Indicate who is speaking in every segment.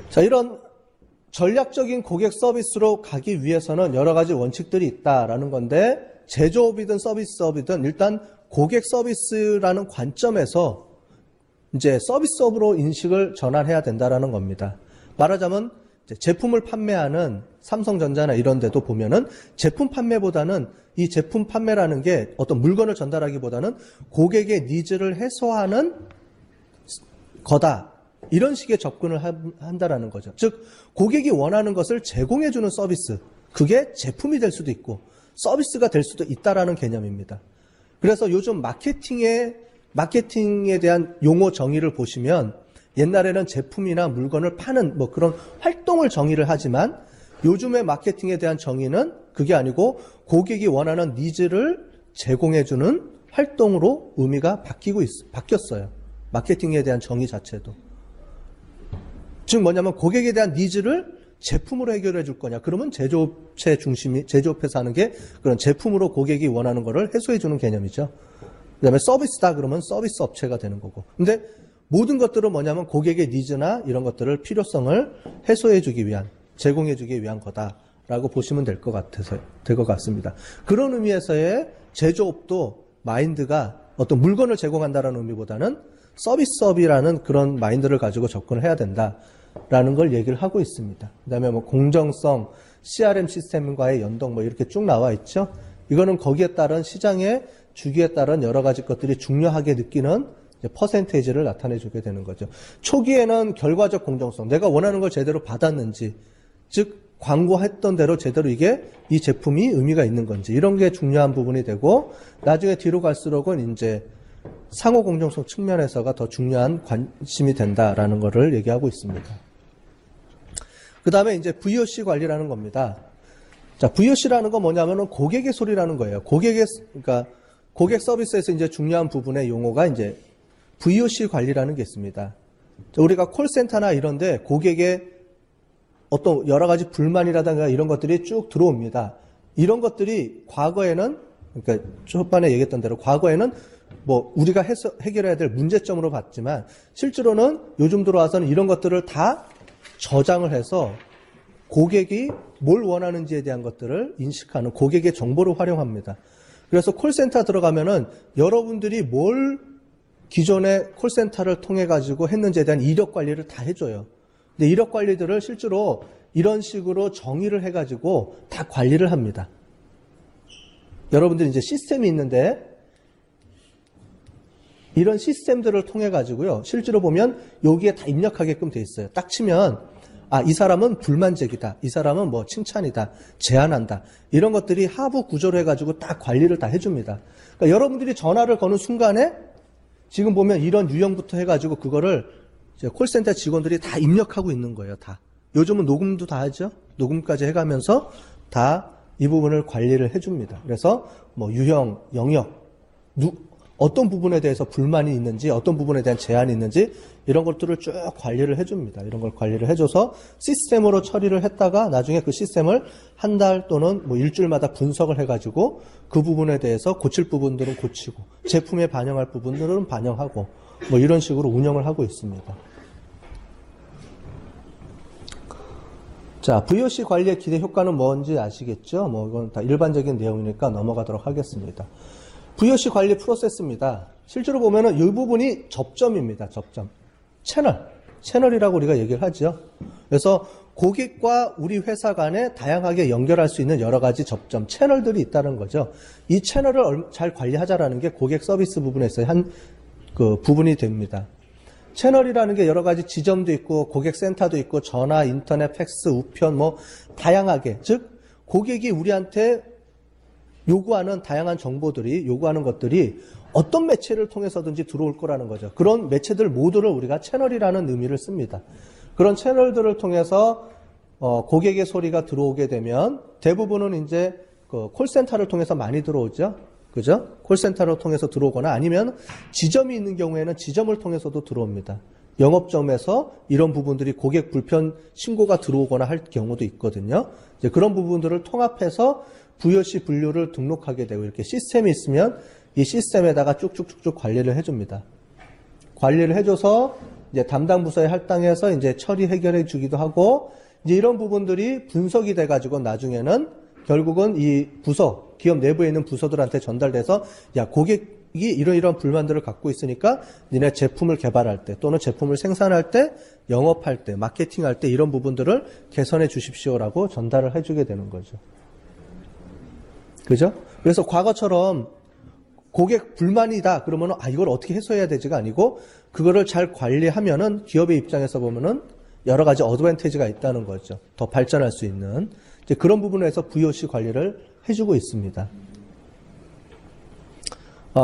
Speaker 1: 자, 이런 전략적인 고객 서비스로 가기 위해서는 여러 가지 원칙들이 있다라는 건데, 제조업이든 서비스업이든 일단 고객 서비스라는 관점에서 이제 서비스업으로 인식을 전환해야 된다라는 겁니다. 말하자면 제품을 판매하는 삼성전자나 이런 데도 보면은 제품 판매보다는 이 제품 판매라는 게 어떤 물건을 전달하기보다는 고객의 니즈를 해소하는 거다. 이런 식의 접근을 한다라는 거죠. 즉, 고객이 원하는 것을 제공해주는 서비스. 그게 제품이 될 수도 있고 서비스가 될 수도 있다라는 개념입니다. 그래서 요즘 마케팅에 대한 용어 정의를 보시면 옛날에는 제품이나 물건을 파는 뭐 그런 활동을 정의를 하지만 요즘의 마케팅에 대한 정의는 그게 아니고 고객이 원하는 니즈를 제공해주는 활동으로 의미가 바뀌었어요. 마케팅에 대한 정의 자체도. 즉 뭐냐면 고객에 대한 니즈를 제품으로 해결해 줄 거냐. 그러면 제조업에서 하는 게 그런 제품으로 고객이 원하는 거를 해소해 주는 개념이죠. 그 다음에 서비스다 그러면 서비스 업체가 되는 거고. 근데 모든 것들은 뭐냐면 고객의 니즈나 이런 것들을 필요성을 해소해 주기 위한, 제공해 주기 위한 거다라고 보시면 될 것 같습니다. 그런 의미에서의 제조업도 마인드가 어떤 물건을 제공한다라는 의미보다는 서비스업이라는 그런 마인드를 가지고 접근을 해야 된다라는 걸 얘기를 하고 있습니다. 그 다음에 뭐 공정성, CRM 시스템과의 연동 뭐 이렇게 쭉 나와 있죠. 이거는 거기에 따른 시장의 주기에 따른 여러 가지 것들이 중요하게 느끼는 퍼센테이지를 나타내주게 되는 거죠. 초기에는 결과적 공정성, 내가 원하는 걸 제대로 받았는지, 즉 광고했던 대로 제대로 이 제품이 의미가 있는 건지 이런 게 중요한 부분이 되고 나중에 뒤로 갈수록은 이제 상호 공정성 측면에서가 더 중요한 관심이 된다라는 것을 얘기하고 있습니다. 그 다음에 이제 VOC 관리라는 겁니다. 자, VOC라는 건 뭐냐면은 고객의 소리라는 거예요. 그러니까 고객 서비스에서 이제 중요한 부분의 용어가 이제 VOC 관리라는 게 있습니다. 우리가 콜센터나 이런데 고객의 어떤 여러 가지 불만이라든가 이런 것들이 쭉 들어옵니다. 이런 것들이 과거에는, 그러니까 초반에 얘기했던 대로 과거에는 뭐 우리가 해결해야 될 문제점으로 봤지만 실제로는 요즘 들어와서는 이런 것들을 다 저장을 해서 고객이 뭘 원하는지에 대한 것들을 인식하는 고객의 정보를 활용합니다. 그래서 콜센터 들어가면은 여러분들이 뭘 기존의 콜센터를 통해 가지고 했는지에 대한 이력 관리를 다 해줘요. 근데 이력 관리들을 실제로 이런 식으로 정의를 해가지고 다 관리를 합니다. 여러분들이 이제 시스템이 있는데 이런 시스템들을 통해 가지고요. 실제로 보면 여기에 다 입력하게끔 돼 있어요. 딱 치면 이 사람은 불만족이다. 이 사람은 뭐 칭찬이다. 제안한다. 이런 것들이 하부 구조로 해가지고 딱 관리를 다 해줍니다. 그러니까 여러분들이 전화를 거는 순간에 지금 보면 이런 유형부터 해가지고 그거를 이제 콜센터 직원들이 다 입력하고 있는 거예요. 다. 요즘은 녹음도 다 하죠. 녹음까지 해가면서 다 이 부분을 관리를 해줍니다. 그래서 뭐 유형, 영역, 어떤 부분에 대해서 불만이 있는지, 어떤 부분에 대한 제한이 있는지 이런 것들을 쭉 관리를 해줍니다. 이런 걸 관리를 해줘서 시스템으로 처리를 했다가 나중에 그 시스템을 한 달 또는 뭐 일주일마다 분석을 해가지고 그 부분에 대해서 고칠 부분들은 고치고 제품에 반영할 부분들은 반영하고 뭐 이런 식으로 운영을 하고 있습니다. 자, VOC 관리의 기대 효과는 뭔지 아시겠죠? 뭐 이건 다 일반적인 내용이니까 넘어가도록 하겠습니다. VOC 관리 프로세스입니다. 실제로 보면은 이 부분이 접점입니다. 접점. 채널이라고 우리가 얘기를 하죠. 그래서 고객과 우리 회사 간에 다양하게 연결할 수 있는 여러 가지 접점, 채널들이 있다는 거죠. 이 채널을 잘 관리하자라는 게 고객 서비스 부분에서의 그 부분이 됩니다. 채널이라는 게 여러 가지 지점도 있고 고객 센터도 있고 전화, 인터넷, 팩스, 우편 뭐 다양하게, 즉 고객이 우리한테 요구하는 다양한 정보들이, 요구하는 것들이 어떤 매체를 통해서든지 들어올 거라는 거죠. 그런 매체들 모두를 우리가 채널이라는 의미를 씁니다. 그런 채널들을 통해서 고객의 소리가 들어오게 되면 대부분은 이제 그 콜센터를 통해서 많이 들어오죠. 그죠? 콜센터를 통해서 들어오거나 아니면 지점이 있는 경우에는 지점을 통해서도 들어옵니다. 영업점에서 이런 부분들이 고객 불편 신고가 들어오거나 할 경우도 있거든요. 이제 그런 부분들을 통합해서 VOC 분류를 등록하게 되고 이렇게 시스템이 있으면 이 시스템에다가 쭉쭉쭉쭉 관리를 해줍니다. 관리를 해줘서 이제 담당 부서에 할당해서 이제 처리 해결해 주기도 하고, 이제 이런 부분들이 분석이 돼가지고 나중에는 결국은 이 부서, 기업 내부에 있는 부서들한테 전달돼서, 야, 고객이 이런 불만들을 갖고 있으니까 니네 제품을 개발할 때 또는 제품을 생산할 때, 영업할 때, 마케팅할 때 이런 부분들을 개선해 주십시오라고 전달을 해주게 되는 거죠. 그죠? 그래서 과거처럼 고객 불만이다 그러면은 이걸 어떻게 해소해야 되지가 아니고 그거를 잘 관리하면은 기업의 입장에서 보면은 여러 가지 어드밴티지가 있다는 거죠. 더 발전할 수 있는 이제 그런 부분에서 VOC 관리를 해주고 있습니다.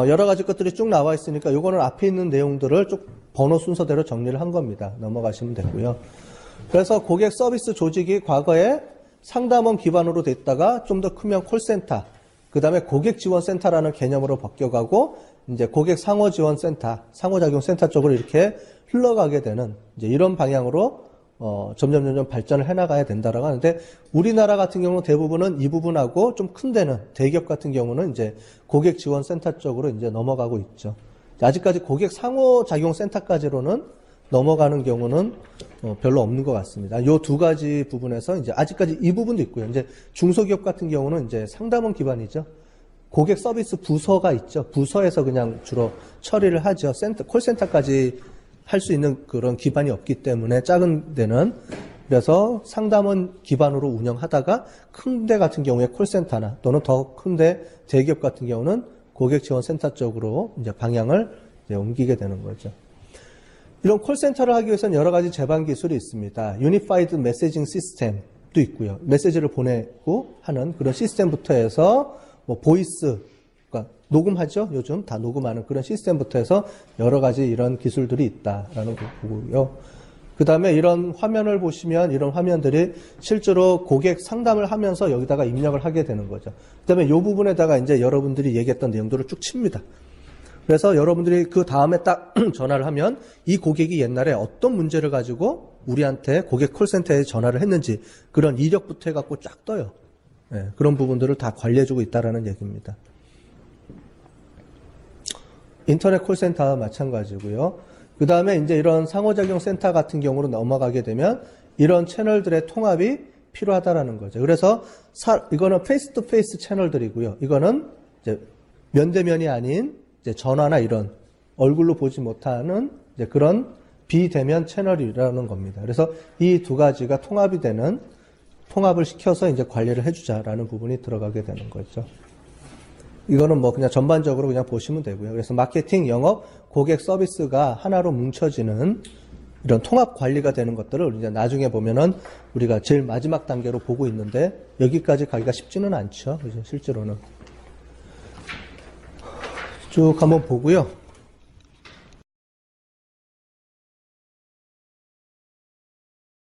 Speaker 1: 여러 가지 것들이 쭉 나와 있으니까 요거는 앞에 있는 내용들을 쭉 번호 순서대로 정리를 한 겁니다. 넘어가시면 되고요. 그래서 고객 서비스 조직이 과거에 상담원 기반으로 됐다가 좀 더 크면 콜센터, 그 다음에 고객 지원 센터라는 개념으로 바뀌어가고 이제 고객 상호 지원 센터, 상호작용 센터 쪽으로 이렇게 흘러가게 되는 이제 이런 방향으로 점점 발전을 해나가야 된다라고 하는데 우리나라 같은 경우는 대부분은 이 부분하고 좀 큰 데는 대기업 같은 경우는 이제 고객 지원 센터 쪽으로 이제 넘어가고 있죠. 아직까지 고객 상호작용 센터까지로는 넘어가는 경우는 별로 없는 것 같습니다. 요 두 가지 부분에서 이제 아직까지 이 부분도 있고요. 이제 중소기업 같은 경우는 이제 상담원 기반이죠. 고객 서비스 부서가 있죠. 부서에서 그냥 주로 처리를 하죠. 콜센터까지 할 수 있는 그런 기반이 없기 때문에 작은 데는 그래서 상담원 기반으로 운영하다가 큰 데 같은 경우에 콜센터나 또는 더 큰 데 대기업 같은 경우는 고객 지원 센터 쪽으로 이제 방향을 이제 옮기게 되는 거죠. 이런 콜센터를 하기 위해서는 여러 가지 제반 기술이 있습니다. 유니파이드 메시징 시스템도 있고요. 메시지를 보내고 하는 그런 시스템부터 해서 뭐 보이스, 그러니까 녹음하죠. 요즘 다 녹음하는 그런 시스템부터 해서 여러 가지 이런 기술들이 있다라는 거고요. 그 다음에 이런 화면을 보시면 이런 화면들이 실제로 고객 상담을 하면서 여기다가 입력을 하게 되는 거죠. 그 다음에 이 부분에다가 이제 여러분들이 얘기했던 내용들을 쭉 칩니다. 그래서 여러분들이 그 다음에 딱 전화를 하면 이 고객이 옛날에 어떤 문제를 가지고 우리한테 고객 콜센터에 전화를 했는지 그런 이력부터 해갖고 쫙 떠요. 네, 그런 부분들을 다 관리해주고 있다라는 얘기입니다. 인터넷 콜센터와 마찬가지고요. 그 다음에 이제 이런 상호작용 센터 같은 경우로 넘어가게 되면 이런 채널들의 통합이 필요하다라는 거죠. 그래서 이거는 페이스 투 페이스 채널들이고요. 이거는 이제 면대면이 아닌 이제 전화나 이런 얼굴로 보지 못하는 이제 그런 비대면 채널이라는 겁니다. 그래서 이 두 가지가 통합을 시켜서 이제 관리를 해주자라는 부분이 들어가게 되는 거죠. 이거는 뭐 그냥 전반적으로 그냥 보시면 되고요. 그래서 마케팅, 영업, 고객 서비스가 하나로 뭉쳐지는 이런 통합 관리가 되는 것들을 이제 나중에 보면은 우리가 제일 마지막 단계로 보고 있는데 여기까지 가기가 쉽지는 않죠. 그죠? 실제로는. 쭉 한번 보고요.